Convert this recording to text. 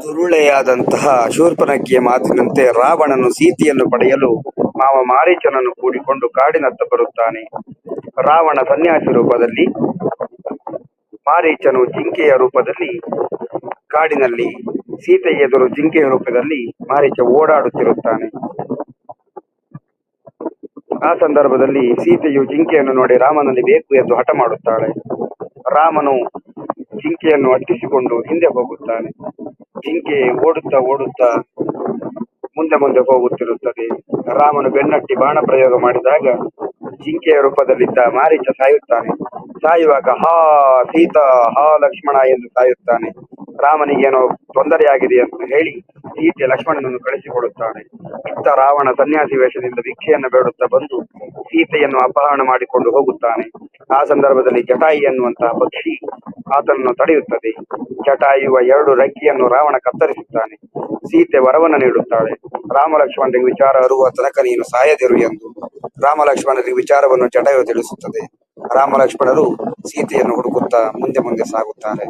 ದುರುಳೆಯಾದಂತಹ ಶೂರ್ಪನಖಿಯ ಮಾತಿನಂತೆ ರಾವಣನು ಸೀತೆಯನ್ನು ಪಡೆಯಲು ಮಾವ ಮಾರೀಚನನ್ನು ಕೂಡಿಕೊಂಡು ಕಾಡಿನತ್ತ ಬರುತ್ತಾನೆ. ರಾವಣ ಸನ್ಯಾಸಿ ರೂಪದಲ್ಲಿ, ಮಾರೀಚನು ಜಿಂಕೆಯ ರೂಪದಲ್ಲಿ ಕಾಡಿನಲ್ಲಿ, ಸೀತೆ ಎದುರು ಜಿಂಕೆಯ ರೂಪದಲ್ಲಿ ಮಾರೀಚ ಓಡಾಡುತ್ತಿರುತ್ತಾನೆ. ಆ ಸಂದರ್ಭದಲ್ಲಿ ಸೀತೆಯು ಜಿಂಕೆಯನ್ನು ನೋಡಿ ರಾಮನಲ್ಲಿ ಬೇಕು ಎಂದು ಹಠ ಮಾಡುತ್ತಾಳೆ. ರಾಮನು ಜಿಂಕೆಯನ್ನು ಅಟ್ಟಿಸಿಕೊಂಡು ಹಿಂದೆ ಹೋಗುತ್ತಾನೆ. ಜಿಂಕೆ ಓಡುತ್ತಾ ಓಡುತ್ತಾ ಮುಂದೆ ಮುಂದೆ ಹೋಗುತ್ತಿರುತ್ತದೆ. ರಾಮನು ಬೆನ್ನಟ್ಟಿ ಬಾಣ ಪ್ರಯೋಗ ಮಾಡಿದಾಗ ಜಿಂಕೆಯ ರೂಪದಲ್ಲಿದ್ದ ಮಾರೀಚ ಸಾಯುತ್ತಾನೆ. ಸಾಯುವಾಗ ಹಾ ಸೀತಾ, ಹಾ ಲಕ್ಷ್ಮಣ ಎಂದು ಸಾಯುತ್ತಾನೆ. ರಾಮನಿಗೇನೋ ತೊಂದರೆಯಾಗಿದೆ ಅಂತ ಹೇಳಿ ಸೀತೆ ಲಕ್ಷ್ಮಣನನ್ನು ಕಳಿಸಿಕೊಡುತ್ತಾಳೆ. ಇತ್ತ ರಾವಣ ಸನ್ಯಾಸಿ ವೇಷದಿಂದ ಭಿಕ್ಷೆಯನ್ನು ಬೇಡುತ್ತಾ ಬಂದು ಸೀತೆಯನ್ನು ಅಪಹರಣ ಮಾಡಿಕೊಂಡು ಹೋಗುತ್ತಾನೆ. ಆ ಸಂದರ್ಭದಲ್ಲಿ ಜಟಾಯಿ ಎನ್ನುವಂತಹ ಪಕ್ಷಿ ಆತನನ್ನು ತಡೆಯುತ್ತದೆ. ಜಟಾಯುವ 2 ರೆಕ್ಕೆಯನ್ನು ರಾವಣ ಕತ್ತರಿಸುತ್ತಾನೆ. ಸೀತೆ ವರವನ್ನು ನೀಡುತ್ತಾಳೆ. ರಾಮ ಲಕ್ಷ್ಮಣರಿಗೆ ವಿಚಾರ ಅರುವ ತನಕ ನೀನು ಸಾಯದಿರು ಎಂದು ರಾಮ ಲಕ್ಷ್ಮಣರಿಗೆ ವಿಚಾರವನ್ನು ಜಟಾಯು ತಿಳಿಸುತ್ತದೆ. ರಾಮ ಲಕ್ಷ್ಮಣರು ಸೀತೆಯನ್ನು ಹುಡುಕುತ್ತಾ ಮುಂದೆ ಮುಂದೆ ಸಾಗುತ್ತಾರೆ.